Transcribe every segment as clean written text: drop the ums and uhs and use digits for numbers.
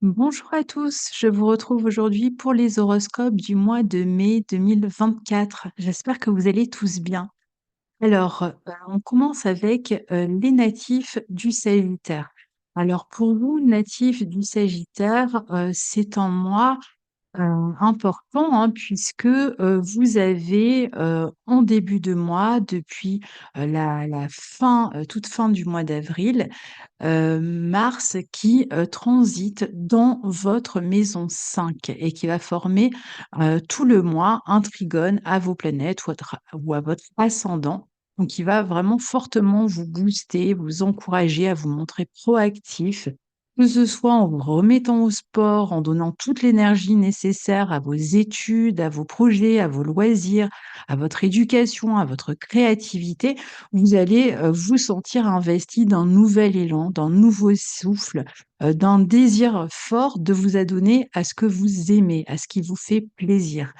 Bonjour à tous, je vous retrouve aujourd'hui pour les horoscopes du mois de mai 2024. J'espère que vous allez tous bien. Alors, on commence avec les natifs du Sagittaire. Alors, pour vous, natifs du Sagittaire, c'est un mois important, hein, puisque vous avez en début de mois, depuis la fin, toute fin du mois d'avril, Mars qui, transite dans votre maison 5 et qui va former, tout le mois un trigone à vos planètes ou à votre ascendant. Donc il va vraiment fortement vous booster, vous encourager à vous montrer proactif, que ce soit en vous remettant au sport, en donnant toute l'énergie nécessaire à vos études, à vos projets, à vos loisirs, à votre éducation, à votre créativité. Vous allez, vous sentir investi d'un nouvel élan, d'un nouveau souffle, d'un désir fort de vous adonner à ce que vous aimez, à ce qui vous fait plaisir.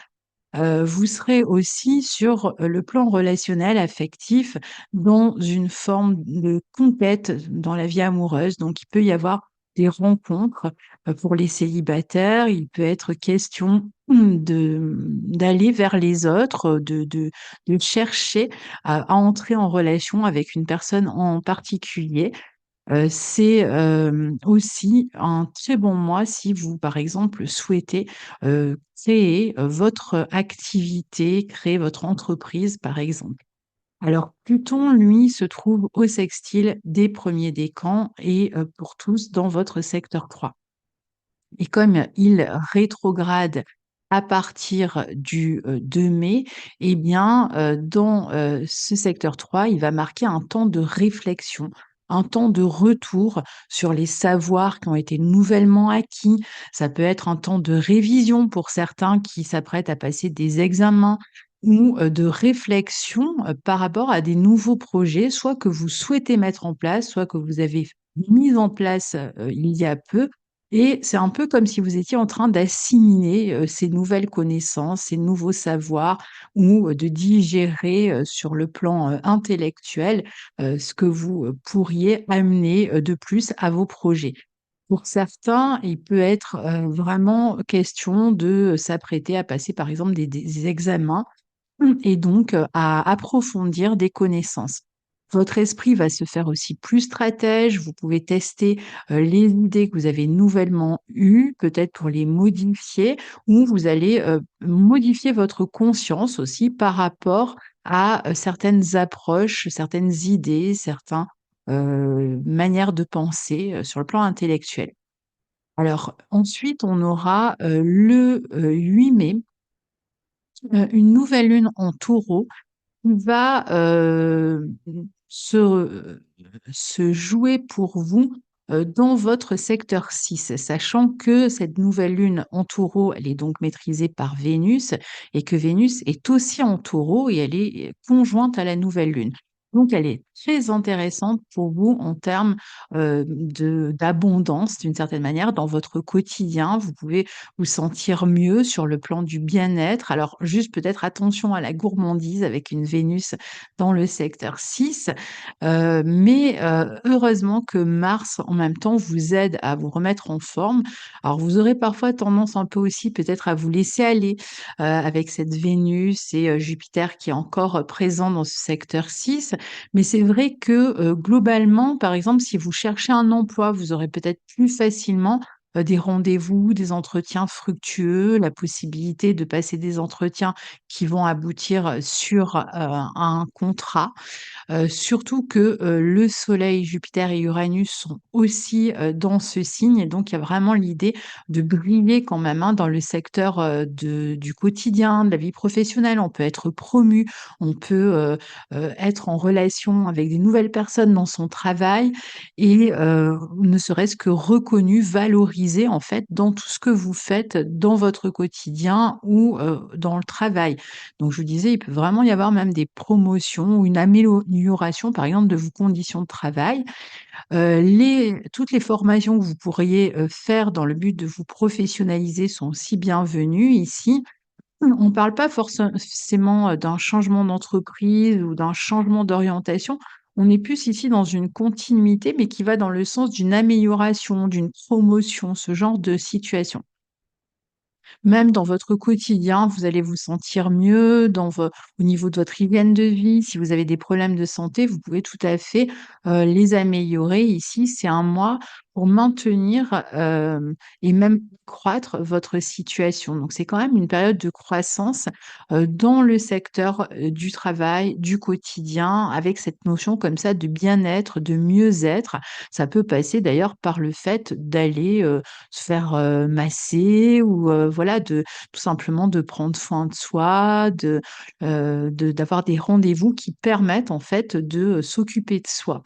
Vous serez aussi sur, le plan relationnel, affectif, dans une forme de conquête dans la vie amoureuse. Donc il peut y avoir des rencontres, pour les célibataires. Il peut être question, d'aller vers les autres, de chercher à entrer en relation avec une personne en particulier. C'est, aussi un très bon mois si vous, par exemple, souhaitez, créer, votre activité, créer votre entreprise, par exemple. Alors Pluton, lui, se trouve au sextile des premiers décans et pour tous dans votre secteur 3. Et comme il rétrograde à partir du, 2 mai, eh bien, dans, ce secteur 3, il va marquer un temps de réflexion, un temps de retour sur les savoirs qui ont été nouvellement acquis. Ça peut être un temps de révision pour certains qui s'apprêtent à passer des examens ou, de réflexion, par rapport à des nouveaux projets, soit que vous souhaitez mettre en place, soit que vous avez mis en place, il y a peu et c'est un peu comme si vous étiez en train d'assimiler, ces nouvelles connaissances, ces nouveaux savoirs ou, de digérer, sur le plan, intellectuel, ce que vous, pourriez amener, de plus à vos projets. Pour certains, il peut être, vraiment question de s'apprêter à passer, par exemple, des examens et donc à approfondir des connaissances. Votre esprit va se faire aussi plus stratège, vous pouvez tester, les idées que vous avez nouvellement eues, peut-être pour les modifier ou vous allez, modifier votre conscience aussi par rapport à, certaines approches, certaines idées, certains, manières de penser, sur le plan intellectuel. Alors ensuite, on aura, le, 8 mai, une nouvelle lune en Taureau va, se jouer pour vous, dans votre secteur 6, sachant que cette nouvelle lune en Taureau, elle est donc maîtrisée par Vénus et que Vénus est aussi en Taureau et elle est conjointe à la nouvelle lune. Donc elle est très intéressante pour vous en termes, de d'abondance d'une certaine manière dans votre quotidien. Vous pouvez vous sentir mieux sur le plan du bien-être. Alors juste peut-être attention à la gourmandise avec une Vénus dans le secteur 6, mais heureusement que Mars, en même temps, vous aide à vous remettre en forme. Alors vous aurez parfois tendance un peu aussi peut-être à vous laisser aller, avec cette Vénus et Jupiter qui est encore, présent dans ce secteur 6. Mais c'est vrai que, globalement, par exemple, si vous cherchez un emploi, vous aurez peut-être plus facilement des rendez-vous, des entretiens fructueux, la possibilité de passer des entretiens qui vont aboutir, sur, un contrat. Surtout que, le Soleil, Jupiter et Uranus sont aussi, dans ce signe et donc il y a vraiment l'idée de briller quand même, hein, dans le secteur, du quotidien, de la vie professionnelle. On peut être promu, on peut, être en relation avec des nouvelles personnes dans son travail et ne serait-ce que reconnu, valorisé valoriser, en fait, dans tout ce que vous faites dans votre quotidien ou dans le travail. Donc je vous disais, il peut vraiment y avoir même des promotions ou une amélioration, par exemple, de vos conditions de travail. Les toutes les formations que vous pourriez, faire dans le but de vous professionnaliser sont aussi bienvenues ici. On ne parle pas forcément, d'un changement d'entreprise ou d'un changement d'orientation. On est plus ici dans une continuité, mais qui va dans le sens d'une amélioration, d'une promotion, ce genre de situation. Même dans votre quotidien, vous allez vous sentir mieux au niveau de votre hygiène de vie. Si vous avez des problèmes de santé, vous pouvez tout à fait, les améliorer. Ici, c'est un mois pour maintenir, et même croître votre situation. Donc c'est quand même une période de croissance, dans le secteur, du travail, du quotidien, avec cette notion comme ça de bien-être, de mieux-être. Ça peut passer d'ailleurs par le fait d'aller, se faire, masser ou voilà, de tout simplement de prendre soin de soi, d'avoir des rendez-vous qui permettent en fait de, s'occuper de soi.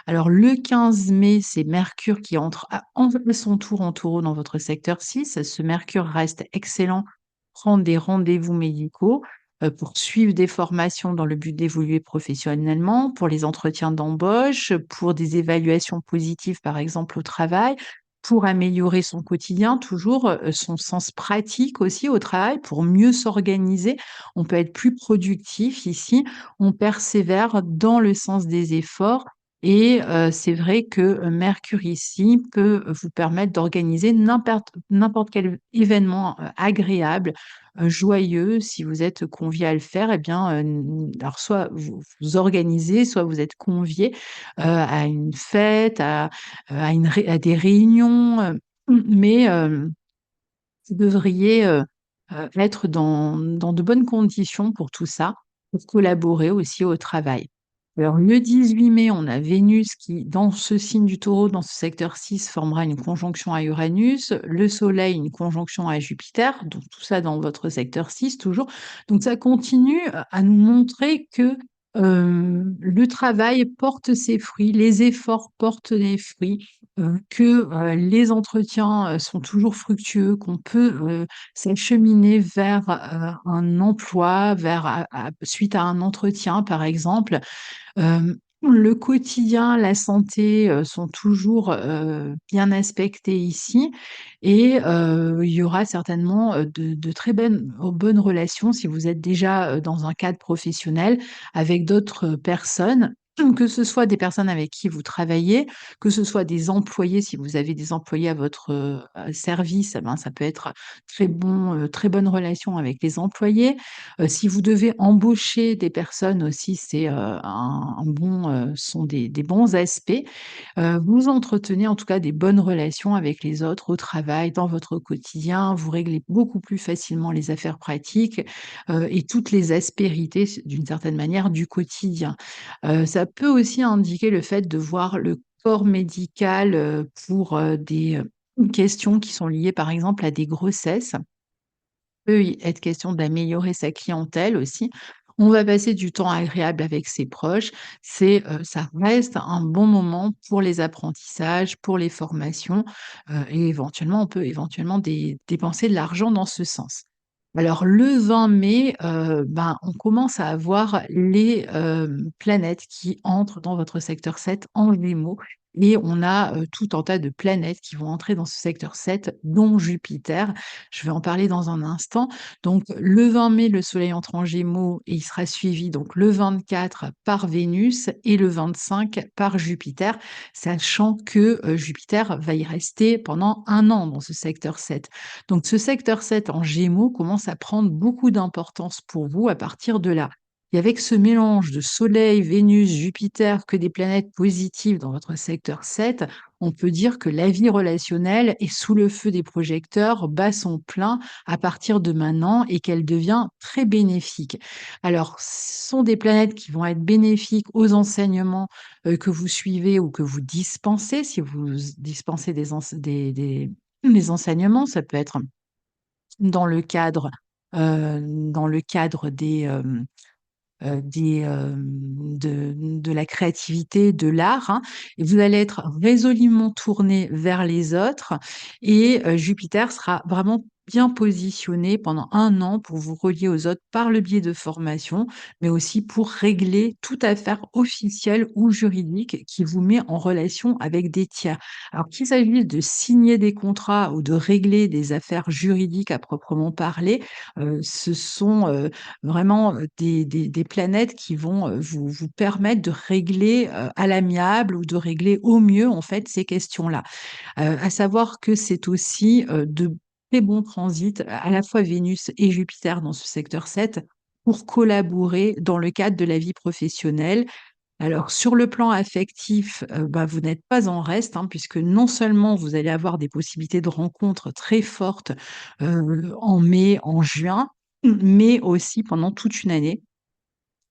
Alors le 15 mai, c'est Mercure qui entre à son tour en Taureau dans votre secteur 6. Ce Mercure reste excellent, prendre des rendez-vous médicaux, pour suivre des formations dans le but d'évoluer professionnellement, pour les entretiens d'embauche, pour des évaluations positives, par exemple au travail, pour améliorer son quotidien toujours, son sens pratique aussi au travail, pour mieux s'organiser. On peut être plus productif ici, on persévère dans le sens des efforts et c'est vrai que, Mercure ici peut vous permettre d'organiser n'importe quel événement, agréable, joyeux. Si vous êtes convié à le faire et bien, alors soit vous organisez, soit vous êtes convié, à une fête, à des réunions, mais vous devriez, être dans de bonnes conditions pour tout ça, pour collaborer aussi au travail. Alors le 18 mai, on a Vénus qui, dans ce signe du Taureau, dans ce secteur 6, formera une conjonction à Uranus, le Soleil, une conjonction à Jupiter, donc tout ça dans votre secteur 6 toujours. Donc ça continue, à nous montrer que, le travail porte ses fruits, les efforts portent des fruits, que, les entretiens, sont toujours fructueux, qu'on peut, s'acheminer vers, un emploi, vers suite à un entretien, par exemple. Le quotidien, la santé, sont toujours, bien aspectés ici et il y aura certainement, de très bonnes relations si vous êtes déjà, dans un cadre professionnel avec d'autres personnes, que ce soit des personnes avec qui vous travaillez, que ce soit des employés, si vous avez des employés à votre, service, eh ben, ça peut être très bonne relation avec les employés. Si vous devez embaucher des personnes aussi, c'est, un bon, sont des bons aspects. Vous entretenez en tout cas des bonnes relations avec les autres au travail, dans votre quotidien. Vous réglez beaucoup plus facilement les affaires pratiques, et toutes les aspérités d'une certaine manière du quotidien. Ça peut aussi indiquer le fait de voir le corps médical, pour, des, questions qui sont liées par exemple à des grossesses peut y être question d'améliorer sa clientèle aussi. On va passer du temps agréable avec ses proches. Ça reste un bon moment pour les apprentissages, pour les formations, et éventuellement, on peut éventuellement dépenser de l'argent dans ce sens. Alors le 20 mai, ben, on commence à avoir les, planètes qui entrent dans votre secteur 7 en Gémeaux et on a, tout un tas de planètes qui vont entrer dans ce secteur 7, dont Jupiter. Je vais en parler dans un instant. Donc le 20 mai, le Soleil entre en Gémeaux et il sera suivi donc le 24 par Vénus et le 25 par Jupiter, sachant que, Jupiter va y rester pendant 1 an dans ce secteur 7. Donc ce secteur 7 en Gémeaux commence à prendre beaucoup d'importance pour vous à partir de là. Et avec ce mélange de Soleil, Vénus, Jupiter, que des planètes positives dans votre secteur 7, on peut dire que la vie relationnelle est sous le feu des projecteurs, bat son plein à partir de maintenant et qu'elle devient très bénéfique. Alors, ce sont des planètes qui vont être bénéfiques aux enseignements que vous suivez ou que vous dispensez. Si vous dispensez des enseignements, ça peut être dans le cadre, dans le cadre de la créativité, de l'art, hein, et vous allez être résolument tourné vers les autres et Jupiter sera vraiment bien positionné pendant 1 an pour vous relier aux autres par le biais de formations, mais aussi pour régler toute affaire officielle ou juridique qui vous met en relation avec des tiers. Alors qu'il s'agisse de signer des contrats ou de régler des affaires juridiques à proprement parler, ce sont, vraiment, des planètes qui vont, vous permettre de régler, à l'amiable ou de régler au mieux, en fait, ces questions-là. À savoir que c'est aussi, de très bons transits, à la fois Vénus et Jupiter dans ce secteur 7 pour collaborer dans le cadre de la vie professionnelle. Alors sur le plan affectif, bah, vous n'êtes pas en reste, hein, puisque non seulement vous allez avoir des possibilités de rencontres très fortes, en mai, en juin, mais aussi pendant toute une année.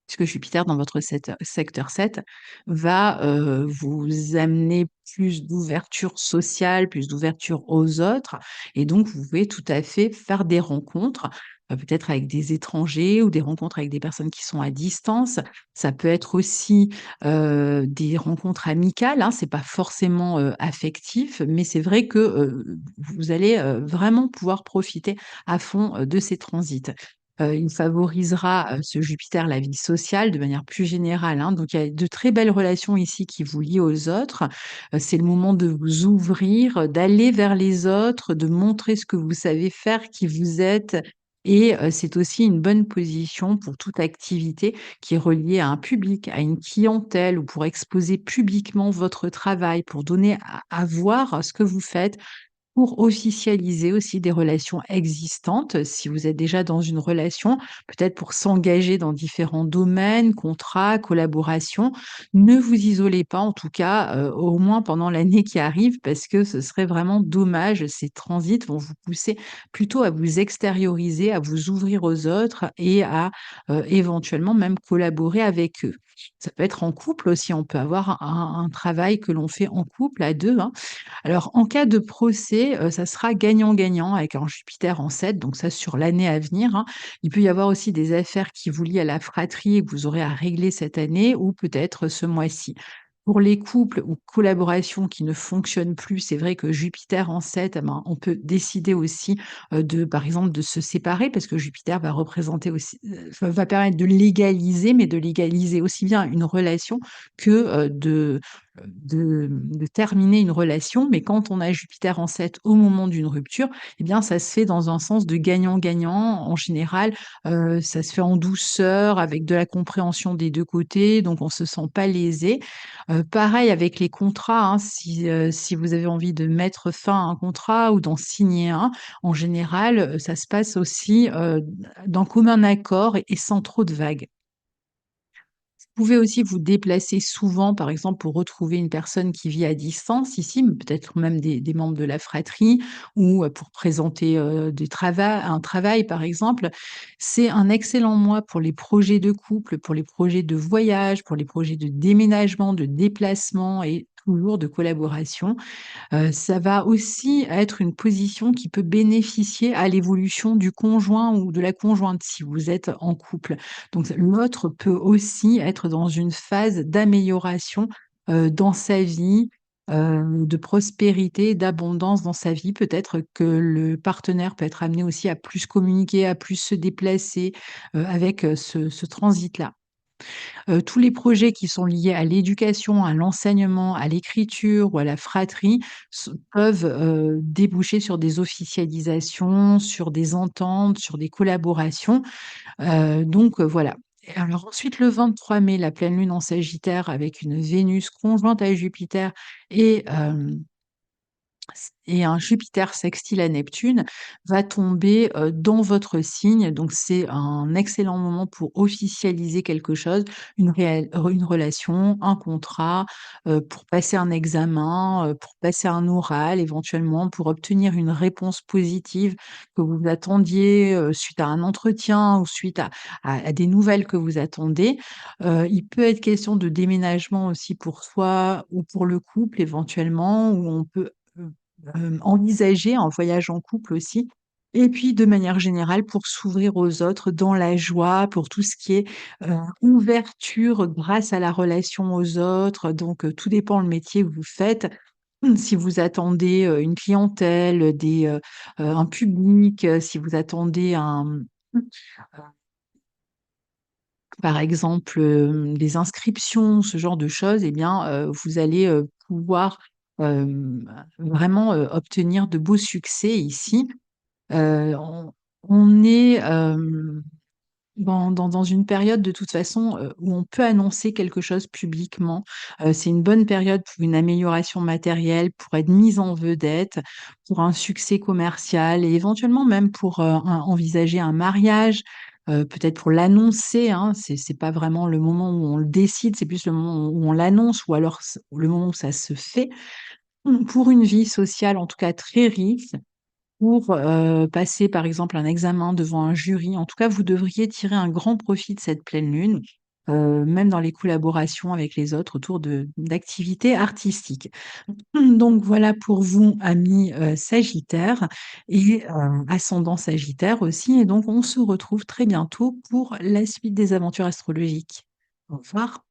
Puisque Jupiter dans votre secteur 7 va, vous amener plus d'ouverture sociale, plus d'ouverture aux autres et donc vous pouvez tout à fait faire des rencontres, peut-être avec des étrangers ou des rencontres avec des personnes qui sont à distance. Ça peut être aussi, des rencontres amicales, hein, c'est pas forcément, affectif, mais c'est vrai que, vous allez, vraiment pouvoir profiter à fond, de ces transits. Il favorisera, ce Jupiter, la vie sociale de manière plus générale, hein. Donc il y a de très belles relations ici qui vous lient aux autres. C'est le moment de vous ouvrir, d'aller vers les autres, de montrer ce que vous savez faire, qui vous êtes et c'est aussi une bonne position pour toute activité qui est reliée à un public, à une clientèle ou pour exposer publiquement votre travail, pour donner à voir ce que vous faites, pour officialiser aussi des relations existantes, si vous êtes déjà dans une relation, peut-être pour s'engager dans différents domaines, contrats, collaborations. Ne vous isolez pas en tout cas, au moins pendant l'année qui arrive parce que ce serait vraiment dommage. Ces transits vont vous pousser plutôt à vous extérioriser, à vous ouvrir aux autres et à, éventuellement même collaborer avec eux. Ça peut être en couple aussi, on peut avoir un travail que l'on fait en couple à 2, hein. Alors, en cas de procès, ça sera gagnant-gagnant avec un Jupiter en 7, donc ça sur l'année à venir, hein. Il peut y avoir aussi des affaires qui vous lient à la fratrie et que vous aurez à régler cette année ou peut-être ce mois-ci. Pour les couples ou collaborations qui ne fonctionnent plus, c'est vrai que Jupiter en 7, eh ben, on peut décider aussi, de par exemple, de se séparer parce que Jupiter va représenter aussi, va permettre de légaliser, mais de légaliser aussi bien une relation que, de terminer une relation, mais quand on a Jupiter en 7 au moment d'une rupture, eh bien, ça se fait dans un sens de gagnant-gagnant. En général, ça se fait en douceur, avec de la compréhension des 2 côtés, donc on se sent pas lésé. Pareil avec les contrats, hein, si vous avez envie de mettre fin à un contrat ou d'en signer un, en général, ça se passe aussi, d'un commun accord et sans trop de vagues. Vous pouvez aussi vous déplacer souvent, par exemple, pour retrouver une personne qui vit à distance ici, mais peut-être même des membres de la fratrie ou, pour présenter, un travail, par exemple. C'est un excellent mois pour les projets de couple, pour les projets de voyage, pour les projets de déménagement, de déplacement et toujours de collaboration. Ça va aussi être une position qui peut bénéficier à l'évolution du conjoint ou de la conjointe si vous êtes en couple. Donc l'autre peut aussi être dans une phase d'amélioration, dans sa vie, de prospérité, d'abondance dans sa vie. Peut-être que le partenaire peut être amené aussi à plus communiquer, à plus se déplacer, avec, ce transit-là. Tous les projets qui sont liés à l'éducation, à l'enseignement, à l'écriture ou à la fratrie peuvent déboucher sur des officialisations, sur des ententes, sur des collaborations. Donc voilà. Et alors ensuite, le 23 mai, la pleine lune en Sagittaire avec une Vénus conjointe à Jupiter et un Jupiter sextile à Neptune va tomber, dans votre signe. Donc c'est un excellent moment pour officialiser quelque chose, une relation, un contrat, pour passer un examen, pour passer un oral éventuellement, pour obtenir une réponse positive que vous attendiez, suite à un entretien ou suite à des nouvelles que vous attendez. Il peut être question de déménagement aussi pour soi ou pour le couple éventuellement, où on peut, envisager un voyage en couple aussi, et puis de manière générale pour s'ouvrir aux autres dans la joie, pour tout ce qui est, ouverture grâce à la relation aux autres, donc tout dépend le métier que vous faites. Si vous attendez, une clientèle, un public, si vous attendez par exemple, des inscriptions, ce genre de choses, eh bien, vous allez, pouvoir, vraiment, obtenir de beaux succès ici. On est, dans une période de toute façon, où on peut annoncer quelque chose publiquement. C'est une bonne période pour une amélioration matérielle, pour être mise en vedette, pour un succès commercial et éventuellement même pour, envisager un mariage, peut-être pour l'annoncer, hein. C'est pas vraiment le moment où on le décide, c'est plus le moment où on l'annonce ou alors le moment où ça se fait. Pour une vie sociale en tout cas très riche, pour, passer par exemple un examen devant un jury. En tout cas, vous devriez tirer un grand profit de cette pleine lune, même dans les collaborations avec les autres autour d'activités artistiques. Donc voilà pour vous, amis, sagittaires et ascendant sagittaire aussi, et donc on se retrouve très bientôt pour la suite des aventures astrologiques. Au revoir.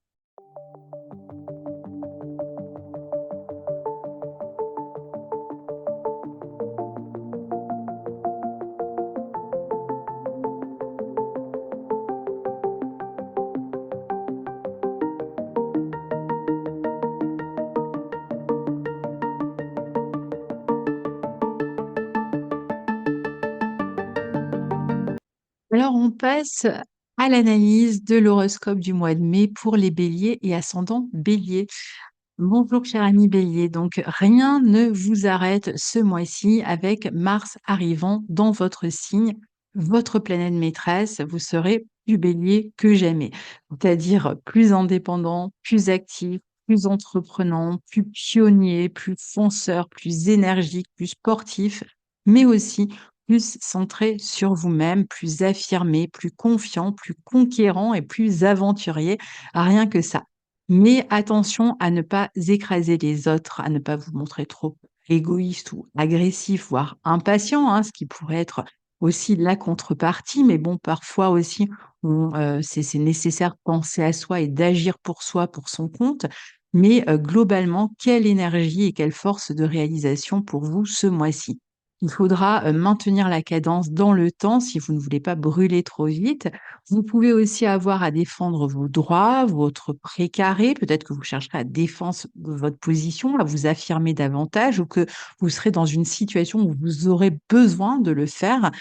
Alors on passe à l'analyse de l'horoscope du mois de mai pour les béliers et ascendant bélier. Bonjour cher ami Bélier, donc rien ne vous arrête ce mois-ci avec Mars arrivant dans votre signe, votre planète maîtresse, vous serez plus Bélier que jamais, c'est-à-dire plus indépendant, plus actif, plus entreprenant, plus pionnier, plus fonceur, plus énergique, plus sportif, mais aussi plus centré sur vous-même, plus affirmé, plus confiant, plus conquérant et plus aventurier. Rien que ça. Mais attention à ne pas écraser les autres, à ne pas vous montrer trop égoïste ou agressif, voire impatient, hein, ce qui pourrait être aussi la contrepartie. Mais bon, parfois aussi, c'est nécessaire de penser à soi et d'agir pour soi, pour son compte. Mais globalement, quelle énergie et quelle force de réalisation pour vous ce mois-ci? Il faudra maintenir la cadence dans le temps si vous ne voulez pas brûler trop vite. Vous pouvez aussi avoir à défendre vos droits, votre précaré. Peut-être que vous chercherez à défendre votre position, à vous affirmer davantage ou que vous serez dans une situation où vous aurez besoin de le faire.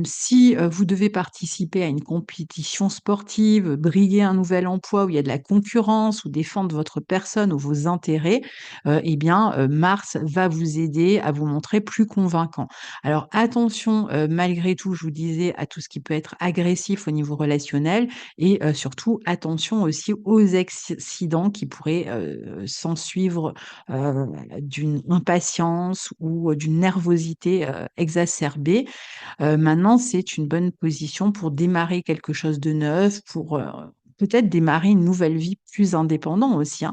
Si, vous devez participer à une compétition sportive, briguer un nouvel emploi où il y a de la concurrence ou défendre votre personne ou vos intérêts, eh bien, Mars va vous aider à vous montrer plus convaincant. Alors attention, malgré tout, je vous disais, à tout ce qui peut être agressif au niveau relationnel et surtout attention aussi aux accidents qui pourraient, s'ensuivre, d'une impatience ou, d'une nervosité, exacerbée. Maintenant, c'est une bonne position pour démarrer quelque chose de neuf, pour, peut-être démarrer une nouvelle vie plus indépendant aussi, hein.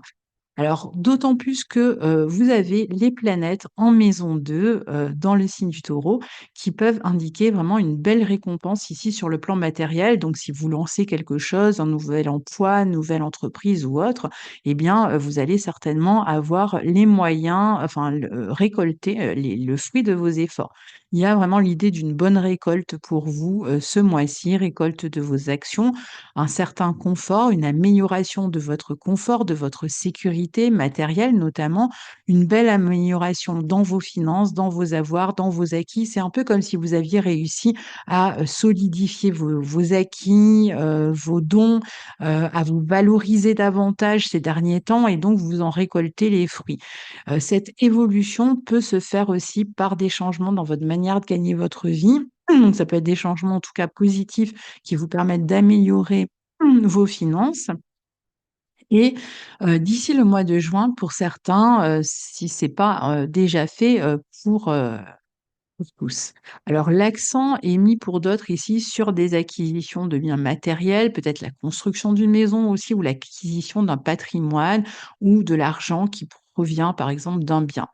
Alors, d'autant plus que, vous avez les planètes en maison 2 dans le signe du Taureau, qui peuvent indiquer vraiment une belle récompense ici sur le plan matériel. Donc si vous lancez quelque chose, un nouvel emploi, une nouvelle entreprise ou autre, eh bien, vous allez certainement avoir les moyens, enfin récolter, le fruit de vos efforts. Il y a vraiment l'idée d'une bonne récolte pour vous, ce mois-ci, récolte de vos actions, un certain confort, une amélioration de votre confort, de votre sécurité matérielle notamment, une belle amélioration dans vos finances, dans vos avoirs, dans vos acquis. C'est un peu comme si vous aviez réussi à, solidifier vos acquis, vos dons, à vous valoriser davantage ces derniers temps et donc vous en récoltez les fruits. Cette évolution peut se faire aussi par des changements dans votre manière de gagner votre vie. Donc ça peut être des changements en tout cas positifs qui vous permettent d'améliorer vos finances et d'ici le mois de juin pour certains, si c'est pas, déjà fait, pour tous. Alors l'accent est mis pour d'autres ici sur des acquisitions de biens matériels, peut-être la construction d'une maison aussi ou l'acquisition d'un patrimoine ou de l'argent qui provient par exemple d'un bien.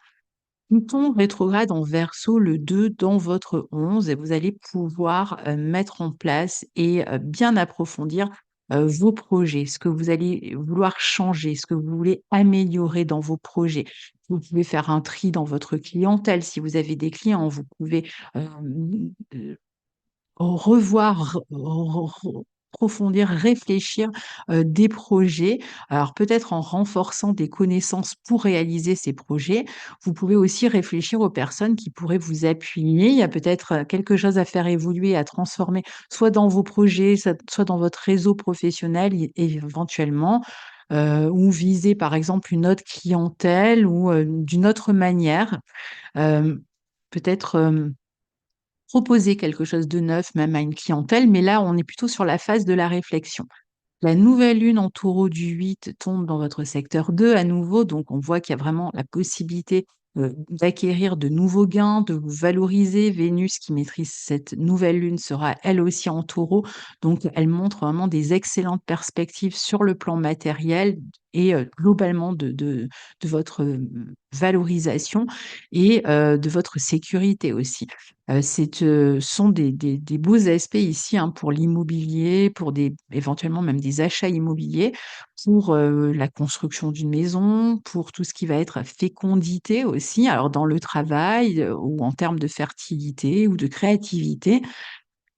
Pluton rétrograde en Verseau le 2 dans votre 11 et vous allez pouvoir, mettre en place et bien approfondir, vos projets, ce que vous allez vouloir changer, ce que vous voulez améliorer dans vos projets. Vous pouvez faire un tri dans votre clientèle. Si vous avez des clients, vous pouvez, revoir, approfondir, réfléchir, des projets. Alors peut-être en renforçant des connaissances pour réaliser ces projets. Vous pouvez aussi réfléchir aux personnes qui pourraient vous appuyer. Il y a peut-être, quelque chose à faire évoluer, à transformer, soit dans vos projets, soit dans votre réseau professionnel et éventuellement, ou viser par exemple une autre clientèle ou, d'une autre manière. Hem, peut-être, proposer quelque chose de neuf même à une clientèle, mais là, on est plutôt sur la phase de la réflexion. La nouvelle lune en taureau du 8 tombe dans votre secteur 2 à nouveau, donc on voit qu'il y a vraiment la possibilité, d'acquérir de nouveaux gains, de vous valoriser. Vénus qui maîtrise cette nouvelle lune sera elle aussi en taureau, donc elle montre vraiment des excellentes perspectives sur le plan matériel et globalement de votre, valorisation et de votre sécurité aussi. Sont des beaux aspects ici, hein, pour l'immobilier, pour des éventuellement même des achats immobiliers, pour, la construction d'une maison, pour tout ce qui va être fécondité aussi, alors dans le travail, ou en termes de fertilité ou de créativité.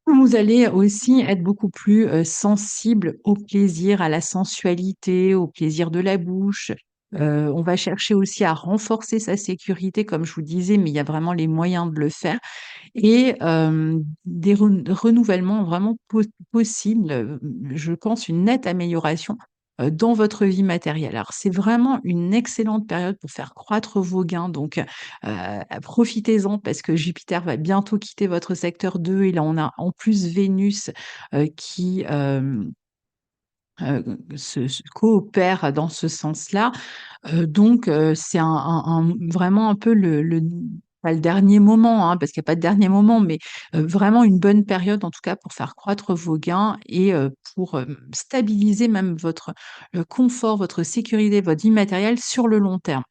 Vous allez aussi être beaucoup plus, sensible au plaisir, à la sensualité, au plaisir de la bouche. On va chercher aussi à renforcer sa sécurité comme je vous disais, mais il y a vraiment les moyens de le faire et des renouvellements vraiment possibles, je pense une nette amélioration, dans votre vie matérielle. Alors c'est vraiment une excellente période pour faire croître vos gains donc profitez-en parce que Jupiter va bientôt quitter votre secteur 2 et là on a en plus Vénus, qui, se coopère dans ce sens-là. Donc c'est vraiment un peu le pas le dernier moment, hein, parce qu'il y a pas de dernier moment, mais vraiment une bonne période en tout cas pour faire croître vos gains et pour, stabiliser même votre, confort, votre sécurité, votre vie matérielle sur le long terme.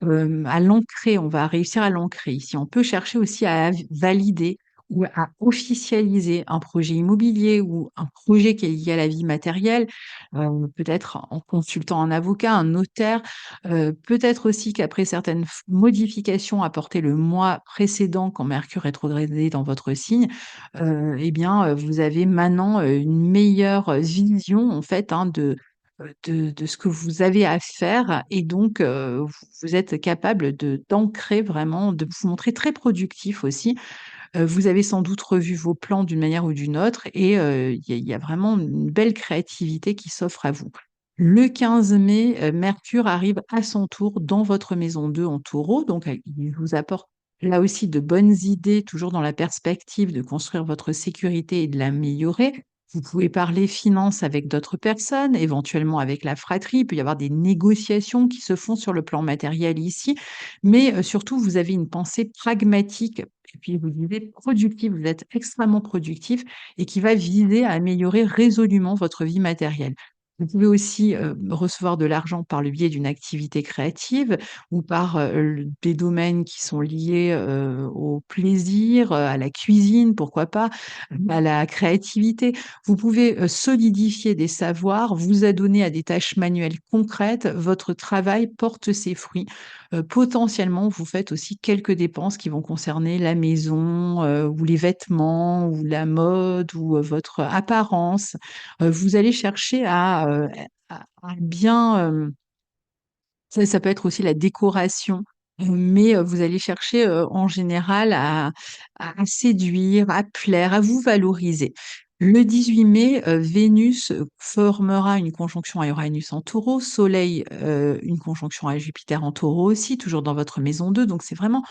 À l'ancrer, on va réussir à l'ancrer ici. On peut chercher aussi à valider ou à officialiser un projet immobilier ou un projet qui est lié à la vie matérielle, peut-être en consultant un avocat, un notaire. Peut-être aussi qu'après certaines modifications apportées le mois précédent quand Mercure rétrogradait dans votre signe, eh bien, vous avez maintenant, une meilleure vision en fait, hein, de ce que vous avez à faire et donc vous êtes capable d'ancrer vraiment, de vous montrer très productif aussi. Vous avez sans doute revu vos plans d'une manière ou d'une autre et il y a vraiment une belle créativité qui s'offre à vous. Le 15 mai, Mercure arrive à son tour dans votre maison 2 en Taureau, donc il vous apporte là aussi de bonnes idées, toujours dans la perspective de construire votre sécurité et de l'améliorer. Vous pouvez parler finances avec d'autres personnes, éventuellement avec la fratrie. Il peut y avoir des négociations qui se font sur le plan matériel ici, mais surtout vous avez une pensée pragmatique et puis vous vivez productif, vous êtes extrêmement productif et qui va viser à améliorer résolument votre vie matérielle. Vous pouvez aussi, recevoir de l'argent par le biais d'une activité créative ou par, des domaines qui sont liés, au plaisir, à la cuisine, pourquoi pas, à la créativité. Vous pouvez, solidifier des savoirs, vous adonner à des tâches manuelles concrètes. Votre travail porte ses fruits. Potentiellement, vous faites aussi quelques dépenses qui vont concerner la maison, ou les vêtements ou la mode ou, votre apparence. Vous allez chercher à bien, ça peut être aussi la décoration, mais vous allez chercher, en général à séduire, à plaire, à vous valoriser. Le 18 mai, Vénus, formera une conjonction à Uranus en Taureau, Soleil, une conjonction à Jupiter en Taureau aussi, toujours dans votre maison 2. Donc c'est vraiment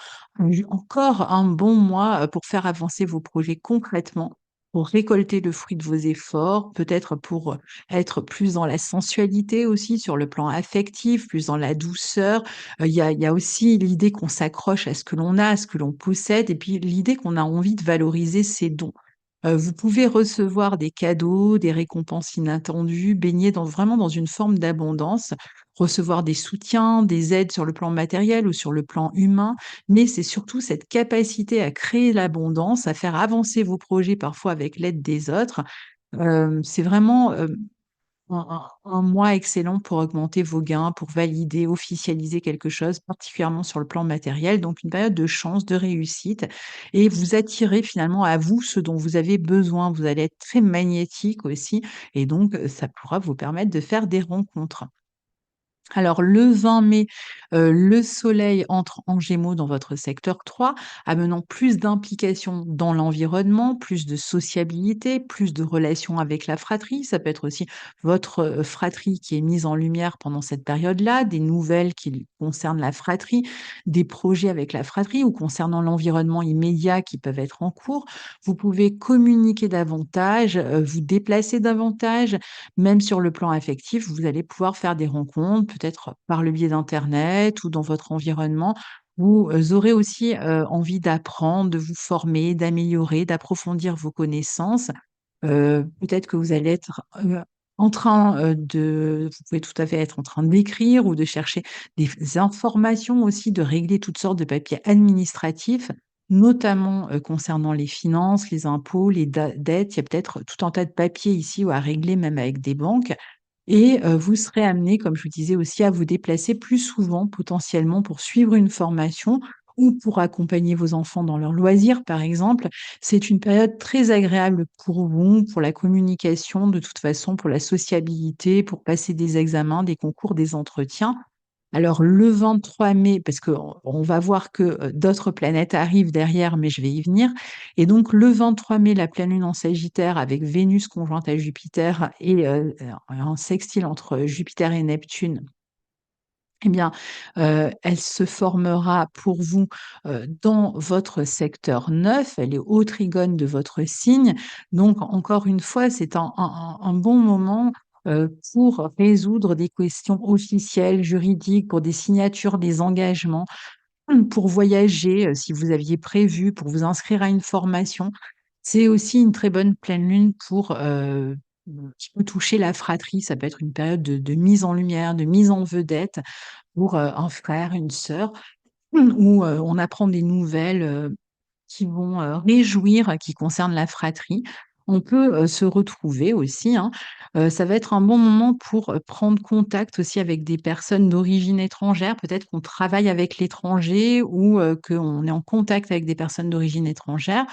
encore un bon mois, pour faire avancer vos projets concrètement, pour récolter le fruit de vos efforts, peut-être pour, être plus dans la sensualité aussi sur le plan affectif, plus dans la douceur. Il y a aussi l'idée qu'on s'accroche à ce que l'on a, à ce que l'on possède et puis l'idée qu'on a envie de valoriser ses dons. Vous pouvez recevoir des cadeaux, des récompenses inattendues, baigner vraiment dans une forme d'abondance. recevoir des soutiens, des aides sur le plan matériel ou sur le plan humain, mais c'est surtout cette capacité à créer l'abondance, à faire avancer vos projets parfois avec l'aide des autres. C'est vraiment, un mois excellent pour augmenter vos gains, pour valider, officialiser quelque chose, particulièrement sur le plan matériel. Donc une période de chance, de réussite et vous attirez finalement à vous ce dont vous avez besoin. Vous allez être très magnétique aussi et donc ça pourra vous permettre de faire des rencontres. Alors le 20 mai, le soleil entre en Gémeaux dans votre secteur 3, amenant plus d'implication dans l'environnement, plus de sociabilité, plus de relations avec la fratrie. Ça peut être aussi votre, fratrie qui est mise en lumière pendant cette période-là, des nouvelles qui concernent la fratrie, des projets avec la fratrie ou concernant l'environnement immédiat qui peuvent être en cours. Vous pouvez communiquer davantage, vous déplacer davantage, même sur le plan affectif, vous allez pouvoir faire des rencontres, peut-être par le biais d'internet ou dans votre environnement. Vous, aurez aussi, envie d'apprendre, de vous former, d'améliorer, d'approfondir vos connaissances. Peut-être que vous allez être, en train, vous pouvez tout à fait être en train d'écrire ou de chercher des informations aussi, de régler toutes sortes de papiers administratifs, notamment, concernant les finances, les impôts, les dettes. Il y a peut-être tout un tas de papiers ici ou à régler même avec des banques et vous serez amené, comme je vous disais aussi, à vous déplacer plus souvent potentiellement pour suivre une formation ou pour accompagner vos enfants dans leurs loisirs, par exemple. C'est une période très agréable pour vous, pour la communication, de toute façon, pour la sociabilité, pour passer des examens, des concours, des entretiens. Alors le 23 mai, parce qu'on va voir que, d'autres planètes arrivent derrière, mais je vais y venir et donc le 23 mai, la pleine lune en Sagittaire avec Vénus conjointe à Jupiter et en sextile entre Jupiter et Neptune, eh bien, elle se formera pour vous, dans votre secteur 9. Elle est au trigone de votre signe. Donc encore une fois, c'est un bon moment, pour résoudre des questions officielles, juridiques, pour des signatures, des engagements, pour voyager, si vous aviez prévu, pour vous inscrire à une formation. C'est aussi une très bonne pleine lune pour, qui peut toucher la fratrie. Ça peut être une période de mise en lumière, de mise en vedette pour, un frère, une sœur, où, on apprend des nouvelles, qui vont, réjouir, qui concernent la fratrie. On peut, se retrouver aussi, hein. Ça va être un bon moment pour, prendre contact aussi avec des personnes d'origine étrangère. Peut-être qu'on travaille avec l'étranger ou, qu'on est en contact avec des personnes d'origine étrangère.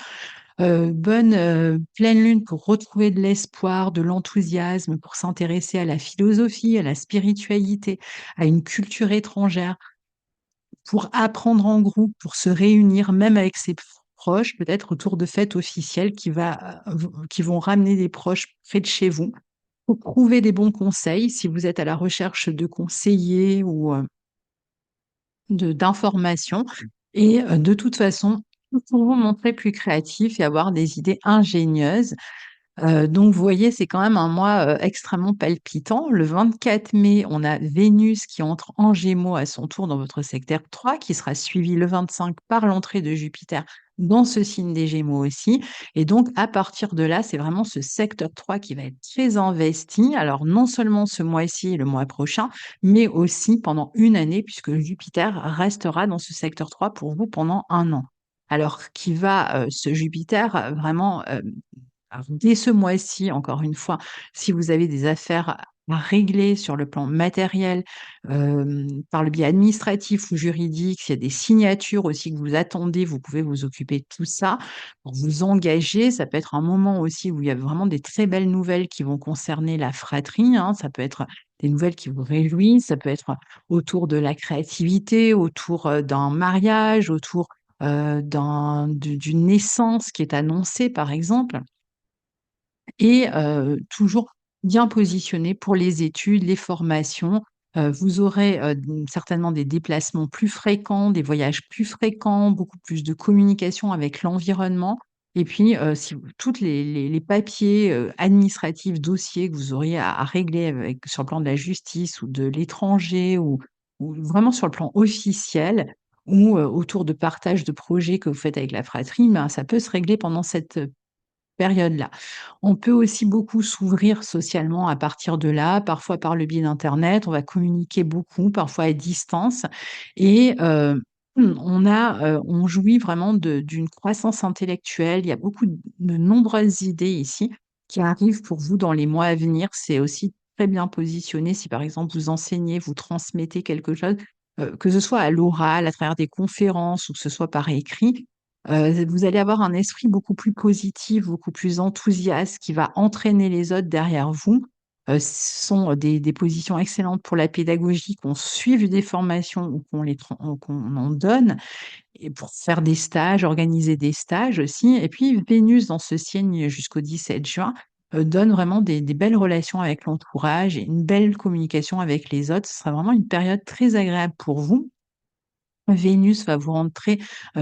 Bonne, pleine lune pour retrouver de l'espoir, de l'enthousiasme, pour s'intéresser à la philosophie, à la spiritualité, à une culture étrangère, pour apprendre en groupe, pour se réunir même avec ses proches, peut-être autour de fêtes officielles qui vont ramener des proches près de chez vous, pour trouver des bons conseils si vous êtes à la recherche de conseillers ou, de d'informations et de toute façon, pour vous montrer plus créatif et avoir des idées ingénieuses. Donc vous voyez, c'est quand même un mois, extrêmement palpitant. Le 24 mai, on a Vénus qui entre en Gémeaux à son tour dans votre secteur 3, qui sera suivi le 25 par l'entrée de Jupiter dans ce signe des Gémeaux aussi et donc à partir de là, c'est vraiment ce secteur 3 qui va être très investi. Alors non seulement ce mois-ci et le mois prochain, mais aussi pendant une année puisque Jupiter restera dans ce secteur 3 pour vous pendant un an. Alors qui va, ce Jupiter, vraiment, alors dès ce mois-ci, encore une fois, si vous avez des affaires à régler sur le plan matériel, par le biais administratif ou juridique, s'il y a des signatures aussi que vous attendez, vous pouvez vous occuper de tout ça pour vous engager. Ça peut être un moment aussi où il y a vraiment des très belles nouvelles qui vont concerner la fratrie, hein. Ça peut être des nouvelles qui vous réjouissent, ça peut être autour de la créativité, autour, d'un mariage, autour, d'une naissance qui est annoncée, par exemple et toujours bien positionné pour les études, les formations. Vous aurez, certainement des déplacements plus fréquents, des voyages plus fréquents, beaucoup plus de communication avec l'environnement et puis, si vous toutes les papiers, administratifs, dossiers que vous auriez à régler avec sur le plan de la justice ou de l'étranger ou vraiment sur le plan officiel ou, autour de partage de projets que vous faites avec la fratrie, ben, ça peut se régler pendant cette période-là. On peut aussi beaucoup s'ouvrir socialement à partir de là, parfois par le biais d'internet, on va communiquer beaucoup, parfois à distance et on jouit vraiment d'une croissance intellectuelle. Il y a beaucoup de nombreuses idées ici qui arrivent pour vous dans les mois à venir. C'est aussi très bien positionné si, par exemple, vous enseignez, vous transmettez quelque chose, que ce soit à l'oral, à travers des conférences ou que ce soit par écrit. Vous allez avoir un esprit beaucoup plus positif, beaucoup plus enthousiaste qui va entraîner les autres derrière vous. Ce sont des positions excellentes pour la pédagogie, qu'on suive des formations ou qu'on en donne et pour faire des stages, organiser des stages aussi. Et puis Vénus dans ce signe jusqu'au 17 juin, donne vraiment des belles relations avec l'entourage et une belle communication avec les autres. Ce sera vraiment une période très agréable pour vous. Vénus va vous rendre très,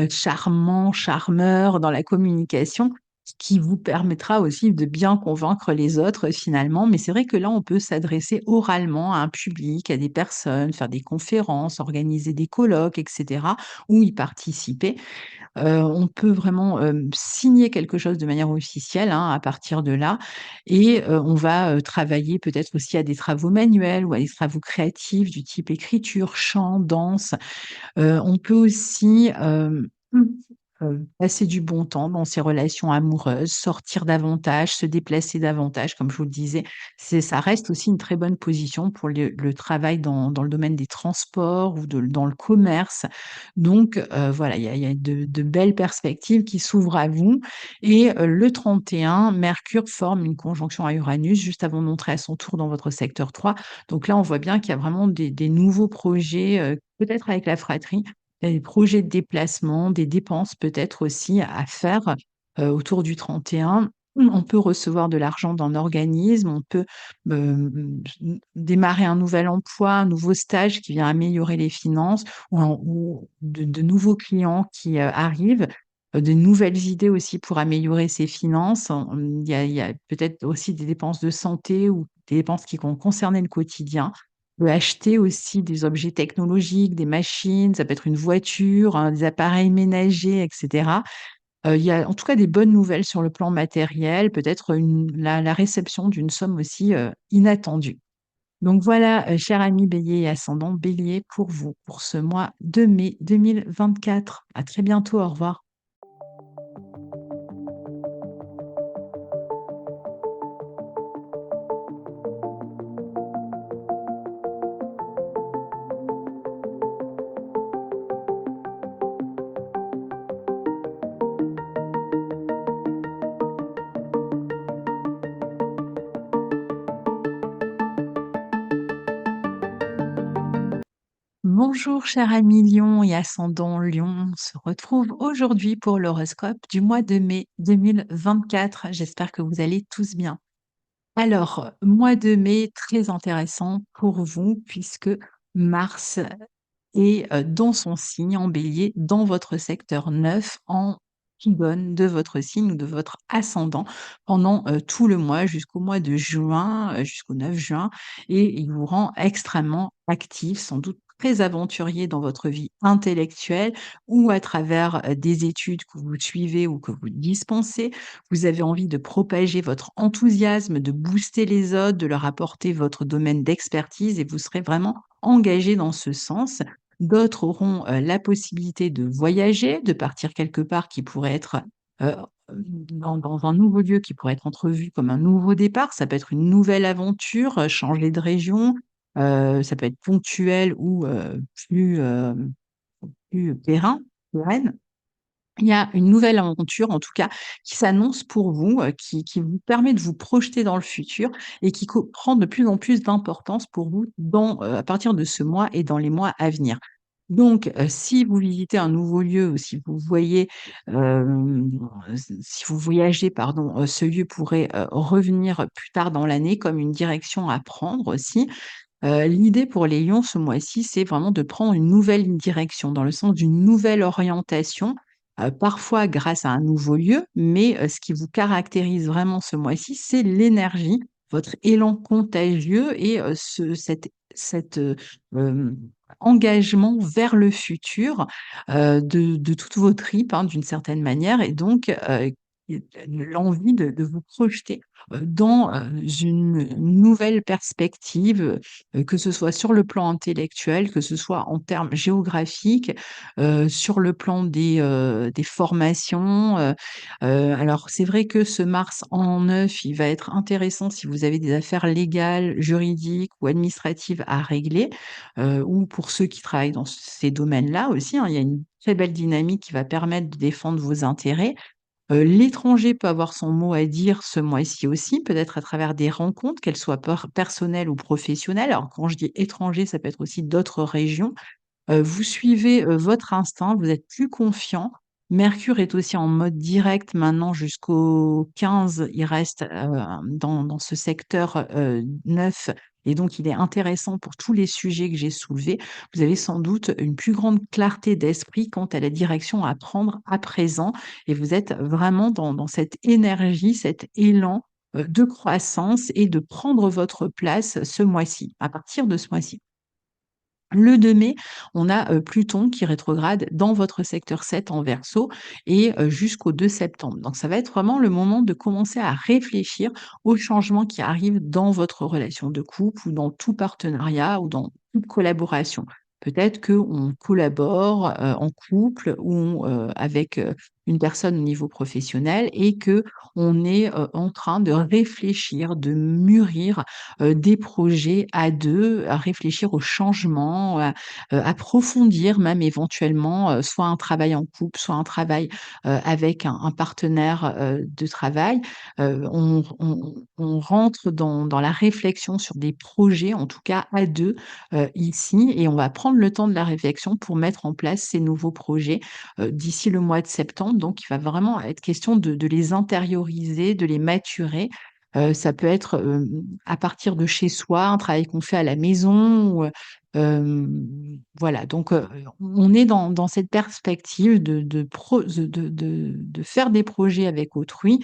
charmant, charmeur dans la communication, ce qui vous permettra aussi de bien convaincre les autres finalement. Mais c'est vrai que là, on peut s'adresser oralement à un public, à des personnes, faire des conférences, organiser des colloques et cetera, ou y participer. On peut vraiment, signer quelque chose de manière officielle, hein, à partir de là et on va, travailler peut-être aussi à des travaux manuels ou à des travaux créatifs du type écriture, chant, danse. On peut aussi, passer du bon temps dans ses relations amoureuses, sortir davantage, se déplacer davantage, comme je vous le disais. Ça reste aussi une très bonne position pour le travail dans le domaine des transports ou dans le commerce. Donc, voilà, il y a de belles perspectives qui s'ouvrent à vous et le 31, Mercure forme une conjonction à Uranus juste avant d'entrer à son tour dans votre secteur 3. Donc là, on voit bien qu'il y a vraiment des nouveaux projets, peut-être avec la fratrie, des projets de déplacement, des dépenses peut-être aussi à faire, autour du 31. On peut recevoir de l'argent d'un organisme, on peut, démarrer un nouvel emploi, un nouveau stage qui vient améliorer les finances ou de nouveaux clients qui, arrivent, de nouvelles idées aussi pour améliorer ses finances. Il y a peut-être aussi des dépenses de santé ou des dépenses qui vont concerner le quotidien. On peut acheter aussi des objets technologiques, des machines, ça peut être une voiture, des appareils ménagers et cetera. Il y a en tout cas des bonnes nouvelles sur le plan matériel, peut-être la réception d'une somme aussi, inattendue. Donc voilà, cher ami Bélier et ascendant Bélier, pour vous, pour ce mois de mai 2024. À très bientôt, au revoir. Bonjour, cher ami Lion et ascendant Lion. On se retrouve aujourd'hui pour l'horoscope du mois de mai 2024. J'espère que vous allez tous bien. Alors, mois de mai très intéressant pour vous puisque Mars est, dans son signe en Bélier, dans votre secteur 9 en Trigone de votre signe ou de votre ascendant pendant, tout le mois jusqu'au mois de juin, jusqu'au 9 juin et il vous rend extrêmement actif, sans doute très aventurier dans votre vie intellectuelle ou à travers, des études que vous suivez ou que vous dispensez. Vous avez envie de propager votre enthousiasme, de booster les autres, de leur apporter votre domaine d'expertise et vous serez vraiment engagé dans ce sens. D'autres auront, la possibilité de voyager, de partir quelque part qui pourrait être, heu, dans un nouveau lieu qui pourrait être entrevu comme un nouveau départ. Ça peut être une nouvelle aventure, changer de région, ça peut être ponctuel ou, plus pérenne. Il y a une nouvelle aventure, en tout cas, qui s'annonce pour vous, qui vous permet de vous projeter dans le futur et qui prend de plus en plus d'importance pour vous à partir de ce mois et dans les mois à venir. Donc, si vous visitez un nouveau lieu ou si vous voyez, si vous voyagez, pardon, ce lieu pourrait, revenir plus tard dans l'année comme une direction à prendre aussi. L'idée pour les lions ce mois-ci, c'est vraiment de prendre une nouvelle direction, dans le sens d'une nouvelle orientation, parfois grâce à un nouveau lieu, mais ce qui vous caractérise vraiment ce mois-ci, c'est l'énergie, votre élan contagieux et cet engagement vers le futur, de toutes vos tripes, hein, d'une certaine manière et donc et l'envie de vous projeter, dans, une nouvelle perspective, que ce soit sur le plan intellectuel, que ce soit en termes géographiques, sur le plan des formations, alors c'est vrai que ce Mars en 9, il va être intéressant si vous avez des affaires légales, juridiques ou administratives à régler, ou pour ceux qui travaillent dans ces domaines-là aussi, hein. Il y a une très belle dynamique qui va permettre de défendre vos intérêts. L'étranger peut avoir son mot à dire ce mois-ci aussi, peut-être à travers des rencontres, qu'elles soient personnelles ou professionnelles. Alors quand je dis étranger, ça peut être aussi d'autres régions. Vous suivez, votre instinct, vous êtes plus confiant. Mercure est aussi en mode direct maintenant jusqu'au 15. Il reste, dans ce secteur, 9, et donc il est intéressant pour tous les sujets que j'ai soulevés. Vous avez sans doute une plus grande clarté d'esprit quant à la direction à prendre à présent, et vous êtes vraiment dans cette énergie, cet élan, de croissance et de prendre votre place ce mois-ci, à partir de ce mois-ci. Le 2 mai, on a, Pluton qui rétrograde dans votre secteur 7 en Verseau, et jusqu'au 2 septembre. Donc ça va être vraiment le moment de commencer à réfléchir aux changements qui arrivent dans votre relation de couple ou dans tout partenariat ou dans toute collaboration. Peut-être qu'on collabore, en couple ou avec, une personne au niveau professionnel, et que on est, en train de réfléchir, de mûrir, des projets à 2, à réfléchir aux changements, approfondir même éventuellement, soit un travail en couple, soit un travail, avec un partenaire, de travail. On rentre dans la réflexion sur des projets, en tout cas à 2, ici, et on va prendre le temps de la réflexion pour mettre en place ces nouveaux projets, d'ici le mois de septembre. Donc il va vraiment être question de les intérioriser, de les maturer. Ça peut être, à partir de chez soi, un travail qu'on fait à la maison, ou, voilà. Donc, on est dans cette perspective de faire des projets avec autrui,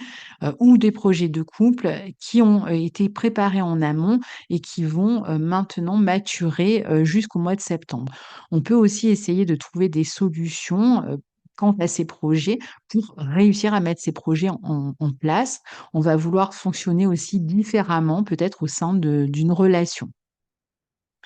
ou des projets de couple, qui ont, été préparés en amont et qui vont, maintenant maturer, jusqu'au mois de septembre. On peut aussi essayer de trouver des solutions, quant à ces projets, pour réussir à mettre ces projets en place. On va vouloir fonctionner aussi différemment, peut-être au sein d'une relation.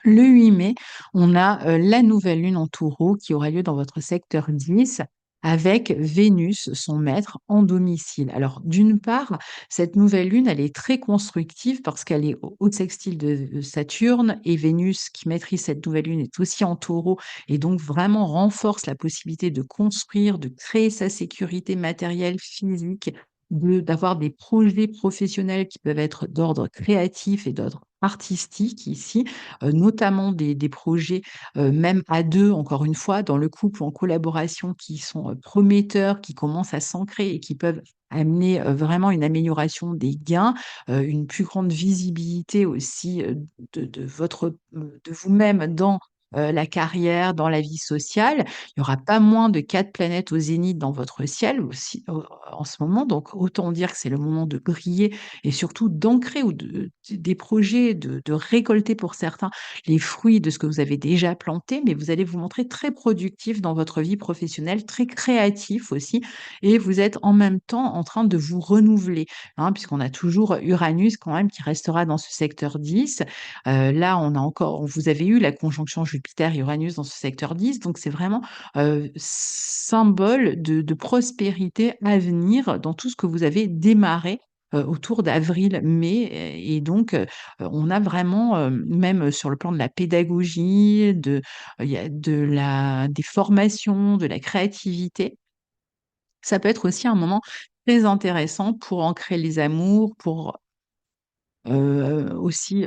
Le 8 mai, on a, la nouvelle lune en Taureau qui aura lieu dans votre secteur 10, avec Vénus, son maître, en domicile. Alors d'une part, cette nouvelle lune, elle est très constructive parce qu'elle est au sextile de Saturne, et Vénus qui maîtrise cette nouvelle lune est aussi en Taureau, et donc vraiment renforce la possibilité de construire, de créer sa sécurité matérielle, physique, d'avoir des projets professionnels qui peuvent être d'ordre créatif et d'ordre artistique ici, notamment des projets, même à 2, encore une fois, dans le couple ou en collaboration, qui sont, prometteurs, qui commencent à s'ancrer et qui peuvent amener, vraiment une amélioration des gains, une plus grande visibilité aussi, de votre, de vous-même dans, la carrière, dans la vie sociale. Il y aura pas moins de 4 planètes au zénith dans votre ciel aussi, en ce moment, donc autant dire que c'est le moment de briller et surtout d'ancrer, ou des projets, de récolter pour certains les fruits de ce que vous avez déjà planté, mais vous allez vous montrer très productif dans votre vie professionnelle, très créatif aussi, et vous êtes en même temps en train de vous renouveler, hein, puisqu'on a toujours Uranus quand même qui restera dans ce secteur 10. Là, vous avez eu la conjonction Jupiter-Uranus dans ce secteur 10, donc c'est vraiment, symbole de prospérité à venir dans tout ce que vous avez démarré, autour d'avril-mai, et donc, on a vraiment, même sur le plan de la pédagogie, il y a des formations, de la créativité. Ça peut être aussi un moment très intéressant pour ancrer les amours, pour, aussi,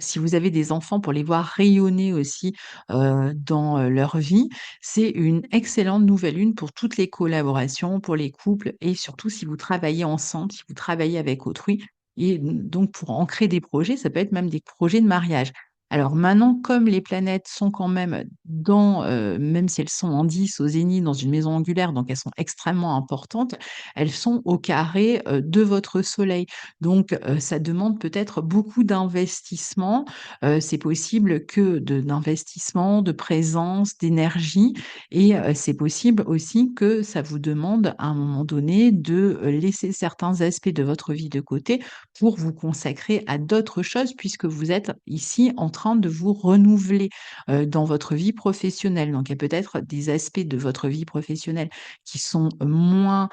si vous avez des enfants, pour les voir rayonner aussi, dans, leur vie. C'est une excellente nouvelle lune pour toutes les collaborations, pour les couples, et surtout si vous travaillez ensemble, si vous travaillez avec autrui, et donc pour ancrer des projets, ça peut être même des projets de mariage. Alors maintenant, comme les planètes sont quand même même si elles sont en 10 au zénith dans une maison angulaire, donc elles sont extrêmement importantes, elles sont au carré, de votre soleil. Donc, ça demande peut-être beaucoup d'investissement. C'est possible que d'investissement, de présence, d'énergie et c'est possible aussi que ça vous demande à un moment donné de, laisser certains aspects de votre vie de côté pour vous consacrer à d'autres choses puisque vous êtes ici en train de vous renouveler, dans votre vie professionnelle. Donc il y a peut-être des aspects de votre vie professionnelle qui sont moins,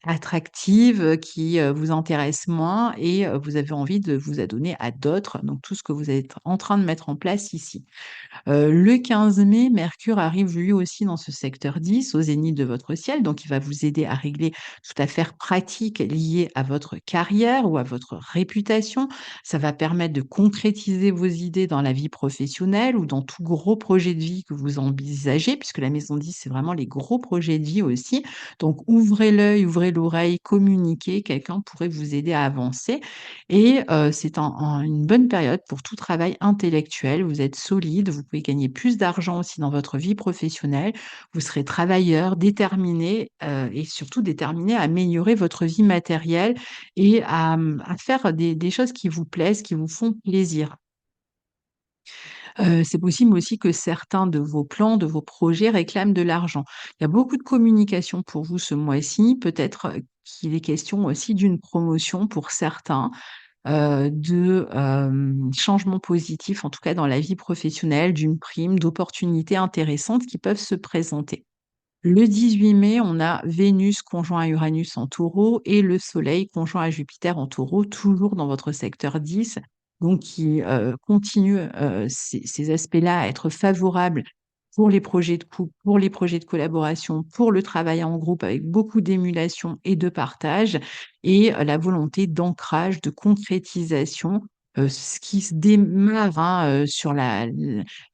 attractives, qui, vous intéressent moins et vous avez envie de vous adonner à d'autres. Donc tout ce que vous êtes en train de mettre en place ici. Le 15 mai, Mercure arrive lui aussi dans ce secteur 10, au zénith de votre ciel, donc il va vous aider à régler toute affaire pratique liée à votre carrière ou à votre réputation. Ça va permettre de concrétiser vos idées dans la vie professionnelle ou dans tout gros projet de vie que vous envisagez, puisque la maison 10, c'est vraiment les gros projets de vie aussi. Donc ouvrez l'œil, ouvrez l'oreille, communiquez, quelqu'un pourrait vous aider à avancer et c'est une bonne période pour tout travail intellectuel. Vous êtes solide, vous pouvez gagner plus d'argent aussi dans votre vie professionnelle. Vous serez travailleur, déterminé, et surtout déterminé à améliorer votre vie matérielle et à faire des choses qui vous plaisent, qui vous font plaisir. C'est possible aussi que certains de vos plans, de vos projets réclament de l'argent. Il y a beaucoup de communication pour vous ce mois-ci. Peut-être, qu'il est question aussi d'une promotion pour certains, changements positifs, en tout cas dans la vie professionnelle, d'une prime, d'opportunités intéressantes qui peuvent se présenter. Le 18 mai, on a Vénus conjoint à Uranus en Taureau et le Soleil conjoint à Jupiter en Taureau, toujours dans votre secteur 10, donc qui, continue, ces aspects-là à être favorables pour les projets de couple, pour les projets de collaboration, pour le travail en groupe avec beaucoup d'émulation et de partage et la volonté d'ancrage, de concrétisation, ce qui se démarre, hein, sur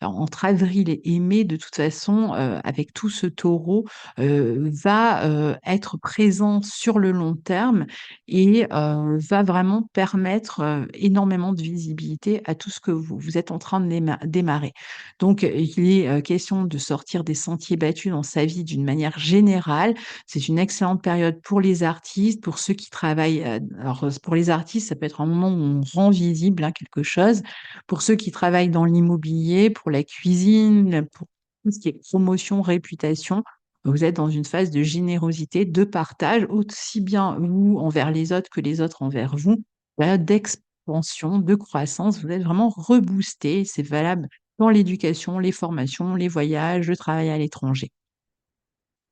entre avril et mai, de toute façon, avec tout ce taureau, va, être présent sur le long terme et va vraiment permettre, énormément de visibilité à tout ce que vous êtes en train de démarrer. Donc, il est, question de sortir des sentiers battus dans sa vie d'une manière générale. C'est une excellente période pour les artistes, pour ceux qui travaillent, alors, pour les artistes, ça peut être un moment où on rend visible, hein, quelque chose. Pour ceux qui travaillent dans l'immobilier, pour la cuisine, pour tout ce qui est promotion, réputation, vous êtes dans une phase de générosité, de partage, aussi bien vous envers les autres que les autres envers vous. Période d'expansion, de croissance, vous êtes vraiment reboosté. C'est valable dans l'éducation, les formations, les voyages, le travail à l'étranger.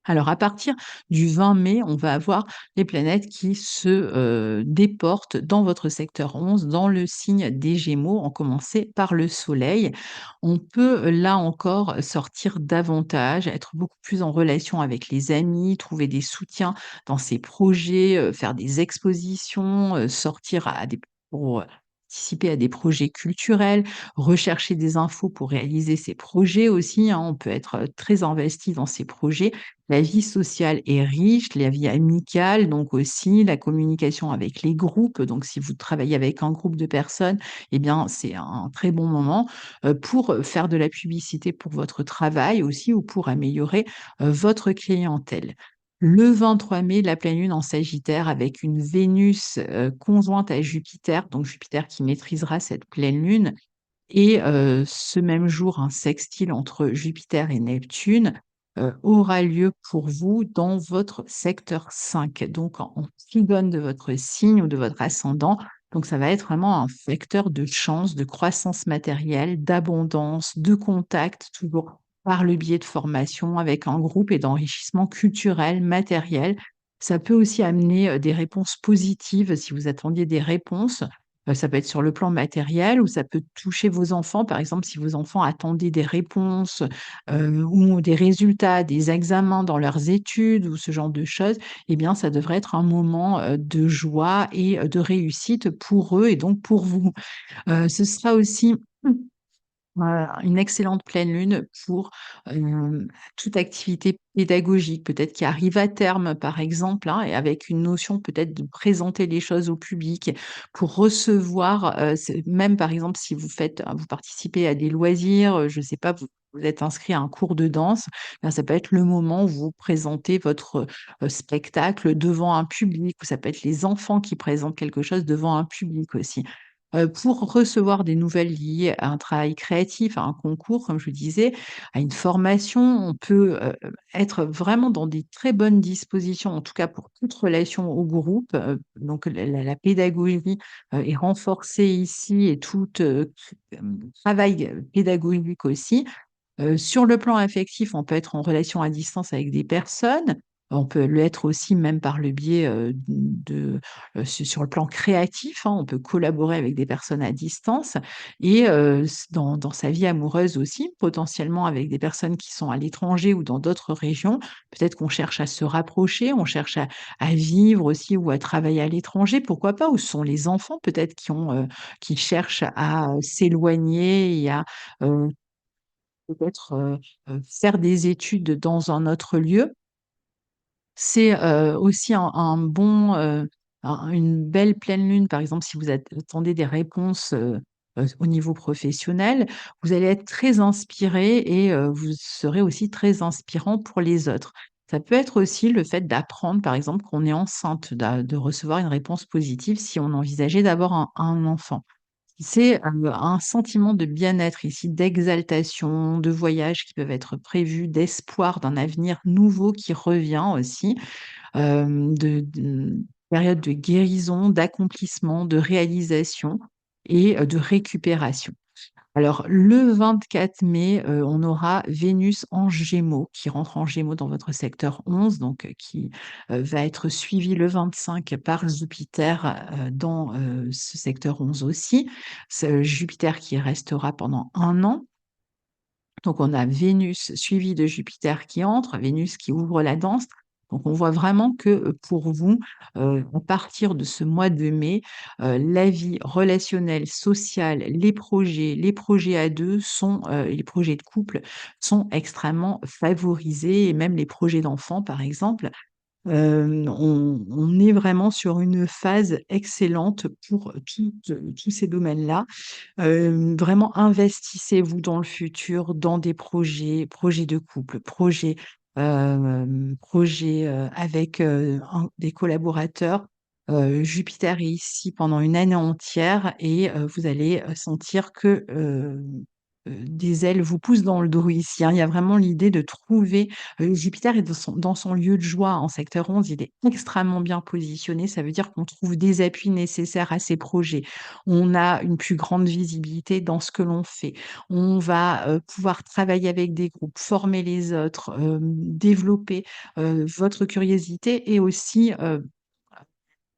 Alors à partir du 20 mai, on va avoir les planètes qui se, déportent dans votre secteur 11, dans le signe des Gémeaux, en commencer par le Soleil. On peut, là encore, sortir davantage, être beaucoup plus en relation avec les amis, trouver des soutiens dans ses projets, faire des expositions, sortir à des pour, participer à des projets culturels, rechercher des infos pour réaliser ses projets aussi, hein. On peut être, très investi dans ses projets. La vie sociale est riche, la vie amicale, donc aussi la communication avec les groupes. Donc, si vous travaillez avec un groupe de personnes, eh bien, c'est un très bon moment pour faire de la publicité pour votre travail aussi ou pour améliorer votre clientèle. Le 23 mai, la pleine lune en Sagittaire avec une Vénus conjointe à Jupiter, donc Jupiter qui maîtrisera cette pleine lune, et ce même jour, un sextile entre Jupiter et Neptune, aura lieu pour vous dans votre secteur 5, donc en trigone de votre signe ou de votre ascendant. Donc ça va être vraiment un facteur de chance, de croissance matérielle, d'abondance, de contact, toujours par le biais de formation avec un groupe et d'enrichissement culturel, matériel. Ça peut aussi amener, des réponses positives si vous attendiez des réponses. Ça peut être sur le plan matériel ou ça peut toucher vos enfants. Par exemple, si vos enfants attendaient des réponses, ou des résultats, des examens dans leurs études ou ce genre de choses, eh bien, ça devrait être un moment, de joie et de réussite pour eux et donc pour vous. Ce sera aussi Une excellente pleine lune pour, toute activité pédagogique, peut-être qui arrive à terme, par exemple, hein, et avec une notion peut-être de présenter les choses au public pour recevoir, c'est même, par exemple, si vous participez à des loisirs, je ne sais pas, vous êtes inscrit à un cours de danse, ben, ça peut être le moment où vous présentez votre, spectacle devant un public, ou ça peut être les enfants qui présentent quelque chose devant un public aussi. Pour recevoir des nouvelles liées à un travail créatif, à un concours, comme je vous disais, à une formation, on peut, être vraiment dans des très bonnes dispositions, en tout cas pour toute relation au groupe, donc la pédagogie, est renforcée ici, et tout, travail, pédagogique aussi. Sur le plan affectif, on peut être en relation à distance avec des personnes. On peut l'être aussi même par le biais, sur le plan créatif, hein, on peut collaborer avec des personnes à distance, et dans sa vie amoureuse aussi, potentiellement avec des personnes qui sont à l'étranger ou dans d'autres régions. Peut-être qu'on cherche à se rapprocher, on cherche à vivre aussi ou à travailler à l'étranger, pourquoi pas? Ou ce sont les enfants peut-être qui cherchent à, s'éloigner et à, heu peut-être, faire des études dans un autre lieu. C'est, aussi un bon, une belle pleine lune, par exemple, si vous attendez des réponses, au niveau professionnel, vous allez être très inspiré, et vous serez aussi très inspirant pour les autres. Ça peut être aussi le fait d'apprendre, par exemple, qu'on est enceinte, de recevoir une réponse positive si on envisageait d'avoir un enfant. C'est, un sentiment de bien-être ici, d'exaltation, de voyages qui peuvent être prévus, d'espoir d'un avenir nouveau qui revient aussi, de période de guérison, d'accomplissement, de réalisation, et de récupération. Alors, le 24 mai, on aura Vénus en Gémeaux, qui rentre en Gémeaux dans votre secteur 11, donc qui, va être suivi le 25 par Jupiter, dans, ce secteur 11 aussi. Ce Jupiter qui restera pendant 1 an. Donc on a Vénus suivi de Jupiter qui entre, Vénus qui ouvre la danse. Donc on voit vraiment que, pour vous, à partir de ce mois de mai, la vie relationnelle, sociale, les projets à 2 sont, les projets de couple sont extrêmement favorisés, et même les projets d'enfants, par exemple. On est vraiment sur une phase excellente pour tous ces domaines-là. Vraiment investissez-vous dans le futur, dans des projets de couple, projets, avec, des collaborateurs. Jupiter est ici pendant une année entière, et vous allez, sentir que, des ailes vous poussent dans le dos ici, hein. Il y a vraiment l'idée de trouver, Jupiter est dans son lieu de joie en secteur 11, il est extrêmement bien positionné. Ça veut dire qu'on trouve des appuis nécessaires à ses projets. On a une plus grande visibilité dans ce que l'on fait. On va, pouvoir travailler avec des groupes, former les autres, développer, votre curiosité, et aussi,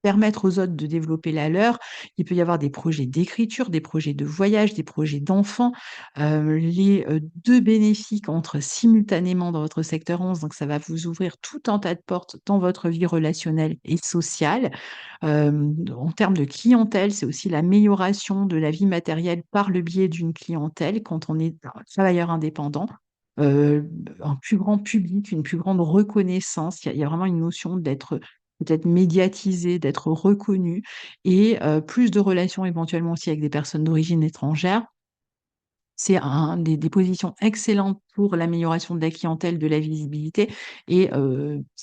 permettre aux autres de développer la leur. Il peut y avoir des projets d'écriture, des projets de voyage, des projets d'enfants. Les, 2 bénéfiques entrent simultanément dans votre secteur 11, donc ça va vous ouvrir tout un tas de portes dans votre vie relationnelle et sociale. En termes de clientèle, c'est aussi l'amélioration de la vie matérielle par le biais d'une clientèle quand on est travailleur indépendant. Un plus grand public, une plus grande reconnaissance. Il y a vraiment une notion d'être peut-être médiatisé, d'être reconnu, et plus de relations éventuellement aussi avec des personnes d'origine étrangère. C'est des positions excellentes pour l'amélioration de la clientèle, de la visibilité, et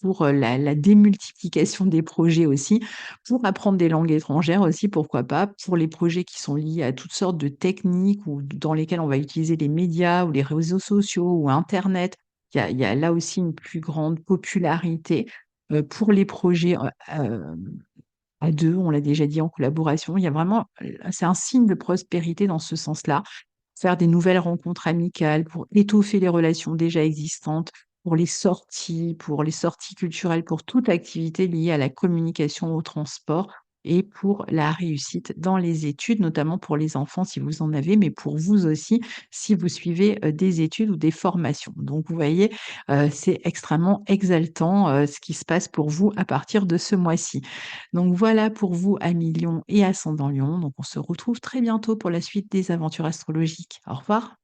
pour, la démultiplication des projets aussi, pour apprendre des langues étrangères aussi, pourquoi pas, pour les projets qui sont liés à toutes sortes de techniques, ou dans lesquels on va utiliser les médias ou les réseaux sociaux ou internet. Il y a là aussi une plus grande popularité, pour les projets, à 2, on l'a déjà dit, en collaboration. Il y a vraiment, c'est un signe de prospérité dans ce sens-là. Faire des nouvelles rencontres amicales, pour étoffer les relations déjà existantes, pour les sorties culturelles, pour toute activité liée à la communication, au transport, et pour la réussite dans les études, notamment pour les enfants si vous en avez, mais pour vous aussi si vous suivez, des études ou des formations. Donc vous voyez, c'est extrêmement exaltant, ce qui se passe pour vous à partir de ce mois-ci. Donc voilà pour vous, amis Lion et ascendant Lion. Donc on se retrouve très bientôt pour la suite des aventures astrologiques. Au revoir.